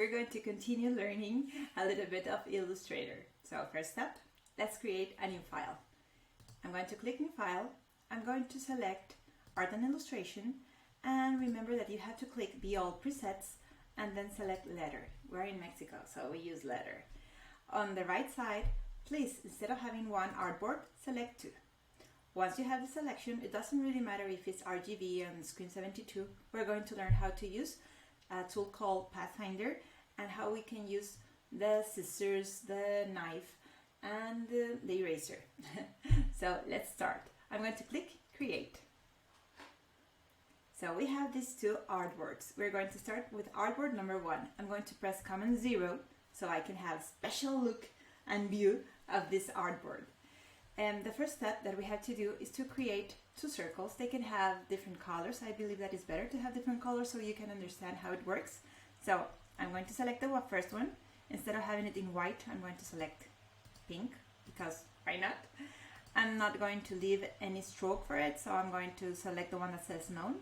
we're going to continue learning a little bit of Illustrator. So first step, let's create a new file. I'm going to click New File. I'm going to select Art and Illustration, and remember that you have to click the All Presets and then select Letter. We're in Mexico, so we use Letter. On the right side, please, instead of having one artboard, select two. Once you have the selection, it doesn't really matter if it's RGB and Screen 72. We're going to learn how to use a tool called Pathfinder and how we can use the scissors, the knife, and the eraser. So let's start. I'm going to click Create. So we have these two artboards. We're going to start with artboard number 1. I'm going to press Command 0 so I can have special look and view of this artboard. And the first step that we have to do is to create two circles. They can have different colors. I believe that is better to have different colors so you can understand how it works. So I'm going to select the first one. Instead of having it in white, I'm going to select pink, because why not? I'm not going to leave any stroke for it, so I'm going to select the one that says None.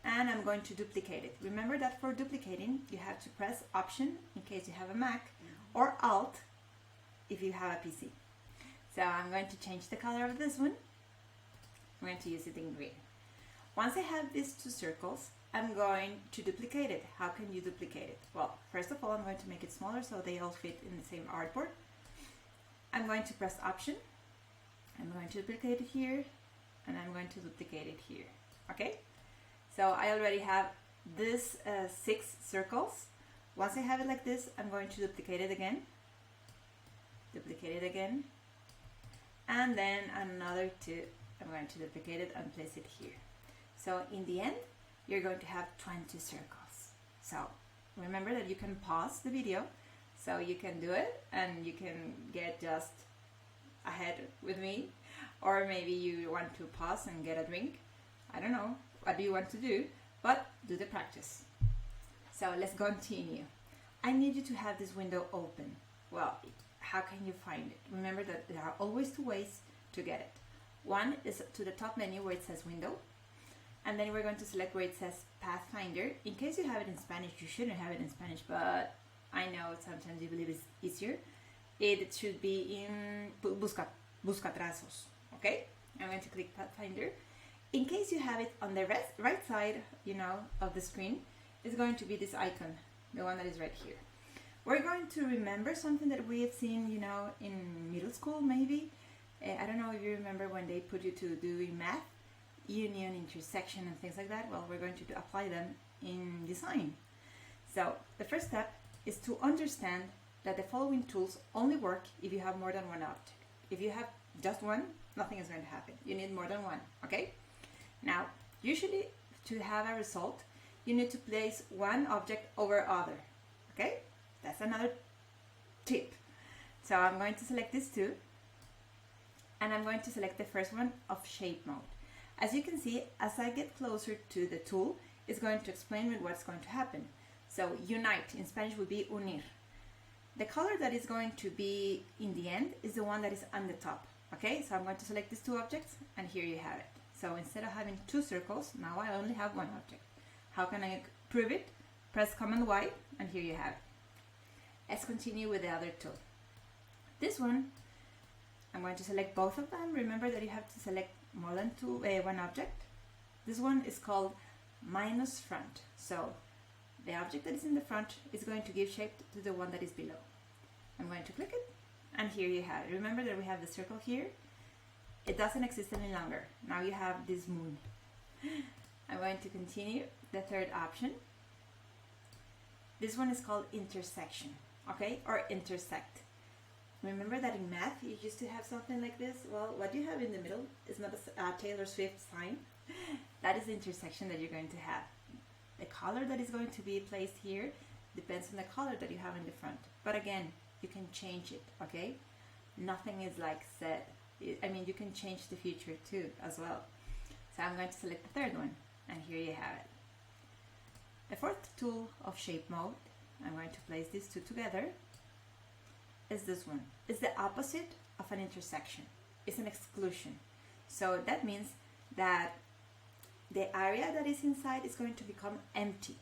And I'm going to duplicate it. Remember that for duplicating, you have to press Option in case you have a Mac, or Alt if you have a PC. So I'm going to change the color of this one. I'm going to use it in green. Once I have these two circles, I'm going to duplicate it. How can you duplicate it? Well, first of all, I'm going to make it smaller so they all fit in the same artboard. I'm going to press Option. I'm going to duplicate it here, and I'm going to duplicate it here. Okay? So I already have this 6 circles. Once I have it like this, I'm going to duplicate it again, and then another 2. I'm going to duplicate it and place it here. So in the end, you're going to have 20 circles. So remember that you can pause the video so you can do it and you can get just ahead with me, or maybe you want to pause and get a drink. I don't know what do you want to do, but do the practice. So let's continue. I need you to have this window open. Well, how can you find it? Remember that there are always 2 ways to get it. One is to the top menu where it says Window, and then we're going to select where it says Pathfinder. In case you have it in Spanish, you shouldn't have it in Spanish, but I know sometimes you believe it's easier. It should be in Buscatrazos, okay? I'm going to click Pathfinder. In case you have it on the right side, of the screen, it's going to be this icon, the one that is right here. We're going to remember something that we had seen, in middle school maybe. I don't know if you remember when they put you to do in math, union, intersection, and things like that. Well, we're going to apply them in design. So the first step is to understand that the following tools only work if you have more than one object. If you have just one, nothing is going to happen. You need more than one, okay? Now, usually to have a result, you need to place one object over other, okay? That's another tip. So I'm going to select these 2, and I'm going to select the first one of Shape Mode. As you can see, as I get closer to the tool, it's going to explain me what's going to happen. So unite in Spanish would be unir. The color that is going to be in the end is the one that is on the top, okay? So I'm going to select these 2 objects, and here you have it. So instead of having 2 circles, now I only have 1 object. How can I prove it? Press Command Y, and here you have it. Let's continue with the other tool. This one, I'm going to select both of them. Remember that you have to select more than 1 object. This one is called minus front. So the object that is in the front is going to give shape to the one that is below. I'm going to click it, and here you have it. Remember that we have the circle here. It doesn't exist any longer. Now you have this moon. I'm going to continue the third option. This one is called intersection, okay, or intersect. Remember that in math you used to have something like this? Well, what you have in the middle is not a Taylor Swift sign. That is the intersection that you're going to have. The color that is going to be placed here depends on the color that you have in the front. But again, you can change it, okay? Nothing is like set. I mean, you can change the future too as well. So I'm going to select the third one, and here you have it. The fourth tool of Shape Mode, I'm going to place these 2 together, is this one. It's the opposite of an intersection. It's an exclusion. So that means that the area that is inside is going to become empty,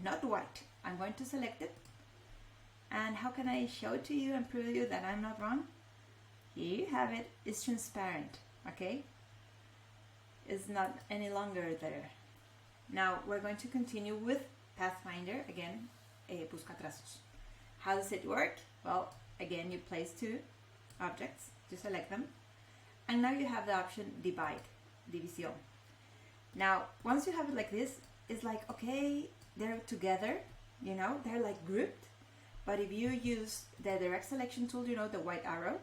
not white. I'm going to select it, And how can I show to you and prove you that I'm not wrong? Here you have it. It's transparent, okay? It's not any longer there. Now we're going to continue with Pathfinder again, busca trazos. How does it work? Well, again, you place two objects to select them, and now you have the option divide, división. Now, once you have it like this, it's like, okay, they're together, you know, they're like grouped, but if you use the direct selection tool, you know, the white arrow,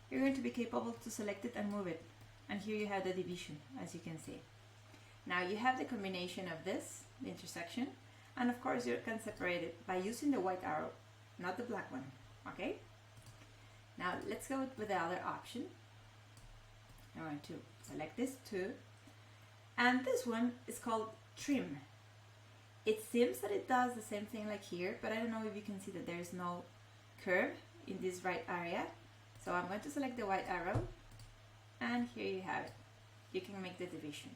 you're going to be capable to select it and move it. And here you have the division, as you can see. Now you have the combination of this, the intersection, and of course you can separate it by using the white arrow, not the black one, okay? Now let's go with the other option. I'm going to select this too. And this one is called trim. It seems that it does the same thing like here, but I don't know if you can see that there is no curve in this right area. So I'm going to select the white arrow, and here you have it. You can make the division.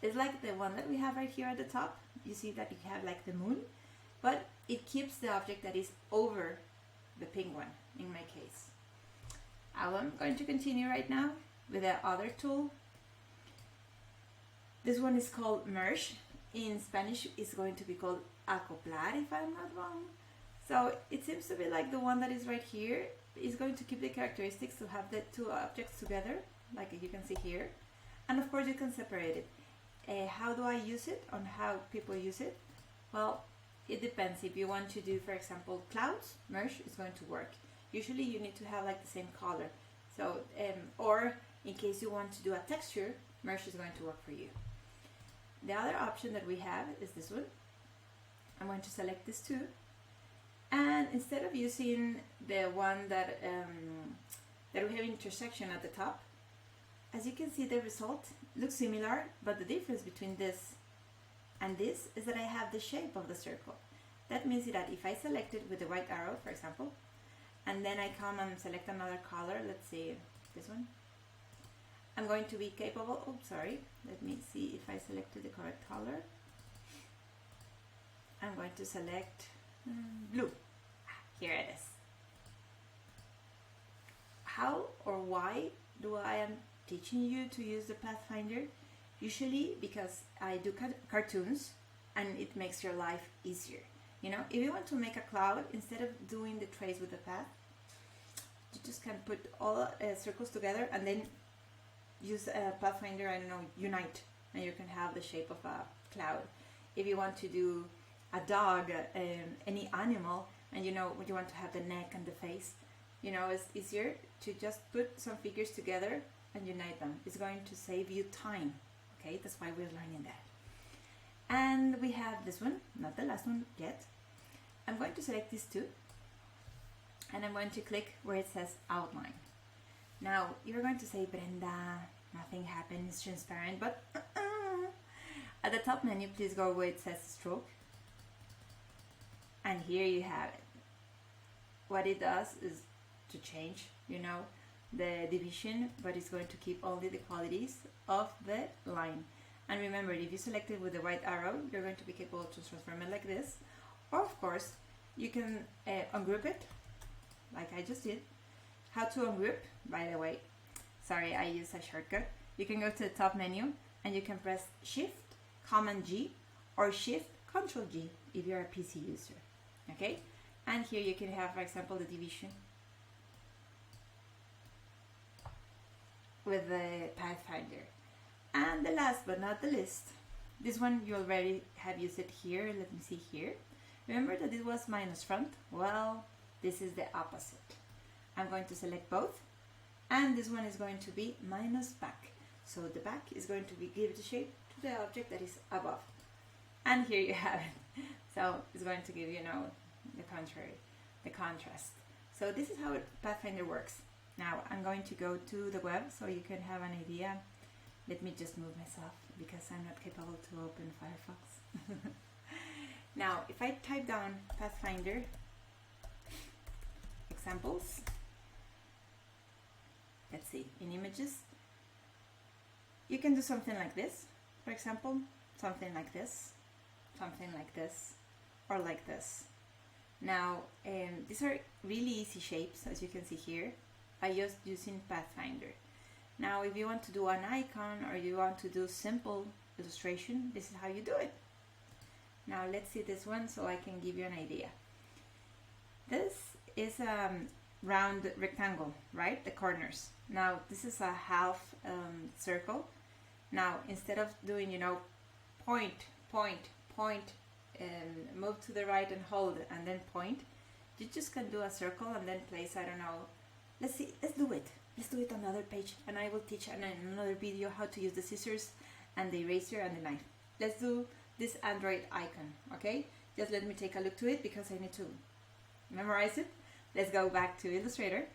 It's like the one that we have right here at the top. You see that you have like the moon, but it keeps the object that is over the pink one, in my case. I'm going to continue right now with the other tool. This one is called merge. In Spanish, it's going to be called acoplar, if I'm not wrong. So it seems to be like the one that is right here is going to keep the characteristics to have the two objects together, like you can see here. And of course you can separate it. How do I use it? On how people use it? Well, it depends. If you want to do, for example, clouds, merge is going to work. Usually you need to have like the same color. So, or in case you want to do a texture, merge is going to work for you. The other option that we have is this one. I'm going to select this too. And instead of using the one that that we have intersection at the top, as you can see, the result looks similar, but the difference between this and this is that I have the shape of the circle. That means that if I select it with the white arrow, for example, and then I come and select another color, let's see, this one, I'm going to be capable, oops, sorry, let me see if I selected the correct color. I'm going to select blue. Here it is. How or why do I am teaching you to use the Pathfinder? Usually because I do cartoons and it makes your life easier. You know, if you want to make a cloud, instead of doing the trace with the path, you just can put all circles together and then use Pathfinder, I don't know, unite, and you can have the shape of a cloud. If you want to do a dog, any animal, and you know you want to have the neck and the face, you know, it's easier to just put some figures together and unite them. It's going to save you time. Okay, that's why we're learning that. And we have this one, not the last one yet. I'm going to select these two, and I'm going to click where it says outline. Now you're going to say, Brenda, nothing happened, it's transparent, but at the top menu, please go where it says stroke. And here you have it. What it does is to change, you know, the division, but it's going to keep only the qualities of the line. And remember, if you select it with the white arrow, you're going to be capable to transform it like this. Or of course, you can ungroup it, like I just did. How to ungroup, by the way, sorry, I used a shortcut. You can go to the top menu and you can press Shift, Command G, or Shift, Control G if you're a PC user. Okay, and here you can have, for example, the division with the Pathfinder. And the last but not the least, this one you already have used it here. Let me see here. Remember that it was minus front? Well, this is the opposite. I'm going to select both, and this one is going to be minus back. So the back is going to be give the shape to the object that is above. And here you have it. So it's going to give, you know, the contrary, the contrast. So this is how Pathfinder works. Now I'm going to go to the web so you can have an idea. Let me just move myself because I'm not capable to open Firefox. Now, if I type down Pathfinder examples, let's see, in images, you can do something like this, for example, something like this, or like this. Now, these are really easy shapes, as you can see here, by just using Pathfinder. Now, if you want to do an icon or you want to do simple illustration, this is how you do it. Now, let's see this one so I can give you an idea. This is a round rectangle, right? The corners. Now, this is a half circle. Now, instead of doing, you know, point, move to the right and hold and then point, you just can do a circle and then place, I don't know, let's do it on another page, and I will teach in another video how to use the scissors and the eraser and the knife. Let's do this Android icon, okay? Just let me take a look to it because I need to memorize it. Let's go back to Illustrator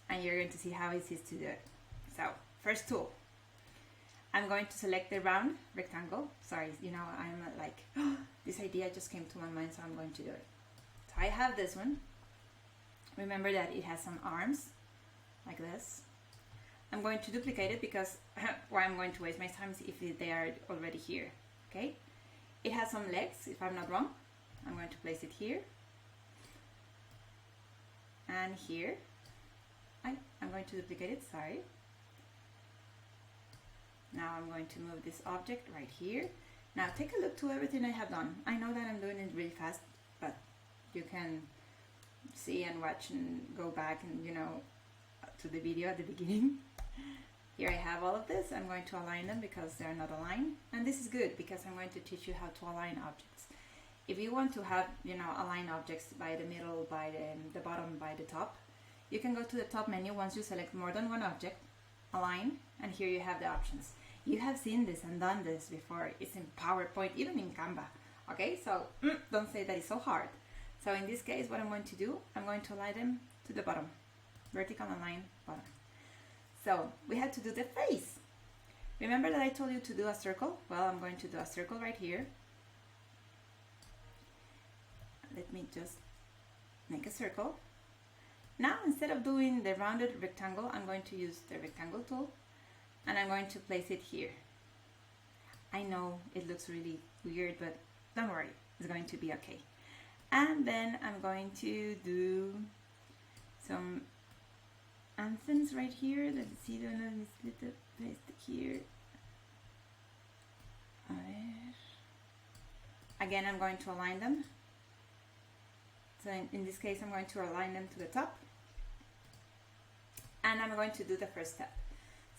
and you're going to see how easy it is to do it. So, first tool. I'm going to select the round rectangle. Sorry, you know, I'm like, oh, this idea just came to my mind, so I'm going to do it. So I have this one. Remember that it has some arms, like this. I'm going to duplicate it because why I'm going to waste my time if they are already here, okay? It has some legs, if I'm not wrong. I'm going to place it here. And here. I'm going to duplicate it, sorry. Now I'm going to move this object right here. Now take a look to everything I have done. I know that I'm doing it really fast, but you can see and watch and go back and, you know, to the video at the beginning. Here I have all of this. I'm going to align them because they're not aligned. And this is good because I'm going to teach you how to align objects. If you want to have, you know, align objects by the middle, by the bottom, by the top, you can go to the top menu once you select more than one object, align, and here you have the options. You have seen this and done this before. It's in PowerPoint, even in Canva. Okay, so don't say that it's so hard. So in this case, what I'm going to do, I'm going to align them to the bottom. Vertical align, bottom. So we had to do the face. Remember that I told you to do a circle? Well, I'm going to do a circle right here. Let me just make a circle. Now, instead of doing the rounded rectangle, I'm going to use the rectangle tool. And I'm going to place it here. I know it looks really weird, but don't worry, it's going to be okay. And then I'm going to do some anthems right here. Let's see, let me split it, place it here. Again, I'm going to align them. So in this case, I'm going to align them to the top. And I'm going to do the first step.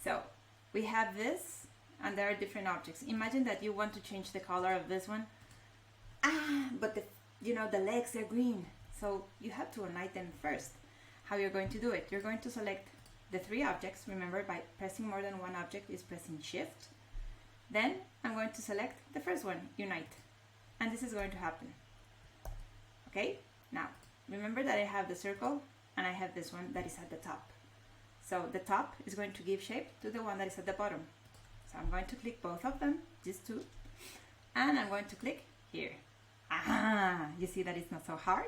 So we have this, and there are different objects. Imagine that you want to change the color of this one. But the legs are green. So you have to align them first. How you're going to do it? You're going to select the three objects. Remember, by pressing more than one object is pressing Shift. Then I'm going to select the first one, Unite. And this is going to happen. Okay? Now, remember that I have the circle, and I have this one that is at the top. So the top is going to give shape to the one that is at the bottom. So I'm going to click both of them, these two, and I'm going to click here. You see that it's not so hard.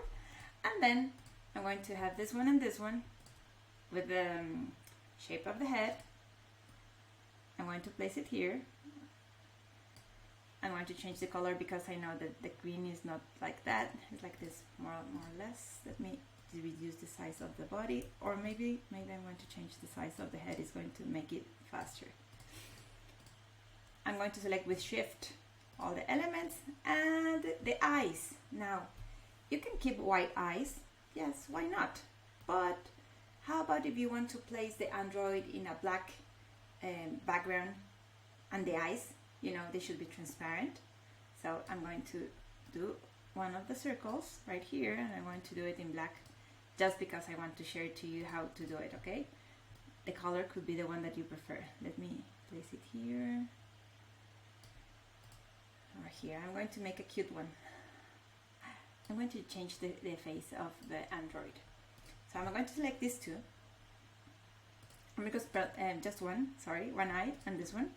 And then I'm going to have this one and this one with the shape of the head. I'm going to place it here. I'm going to change the color because I know that the green is not like that. It's like this, more or less. Let me reduce the size of the body, or maybe I'm going to change the size of the head. It's going to make it faster. I'm going to select with Shift all the elements and the eyes. Now, you can keep white eyes. Yes, why not? But how about if you want to place the android in a black background and the eyes, they should be transparent. So I'm going to do one of the circles right here, and I'm going to do it in black just because I want to share to you how to do it, okay? The color could be the one that you prefer. Let me place it here or here. I'm going to make a cute one. I'm going to change the face of the android. So I'm going to select these two. I'm going to just one eye and this one.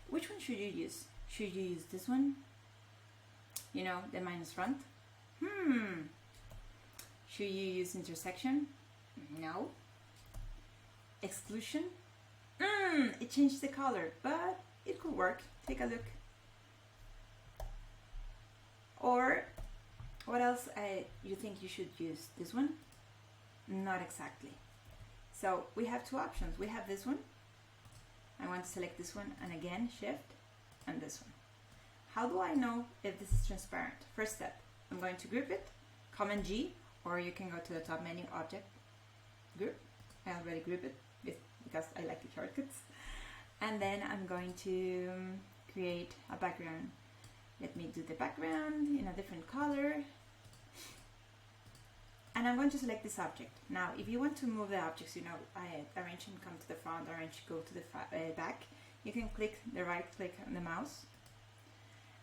Which one should you use? Should you use this one? The minus front? Should you use intersection? No. Exclusion? It changed the color, but it could work. Take a look. What else you think you should use? This one? Not exactly. So we have two options. We have this one. I want to select this one, and again shift, and this one. How do I know if this is transparent? First step, I'm going to group it, Command G, or you can go to the top menu, Object, Group. I already group it because I like the shortcuts. And then I'm going to create a background. Let me do the background in a different color. And I'm going to select this object. Now, if you want to move the objects, you know, arrange and come to the front, arrange, go to the back, you can click the right click on the mouse,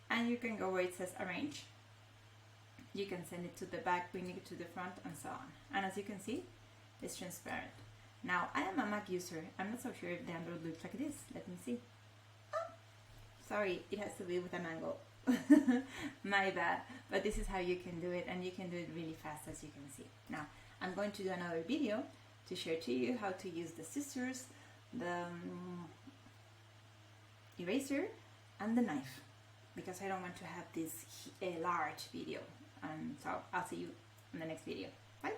and you can go where it says arrange. You can send it to the back, bring it to the front, and so on. And as you can see, it's transparent. Now, I am a Mac user. I'm not so sure if the Android looks like this. Let me see. Oh, sorry, it has to be with an angle. My bad. But this is how you can do it, and you can do it really fast, as you can see. Now, I'm going to do another video to share to you how to use the scissors, the eraser, and the knife, because I don't want to have this large video. So I'll see you in the next video. Bye!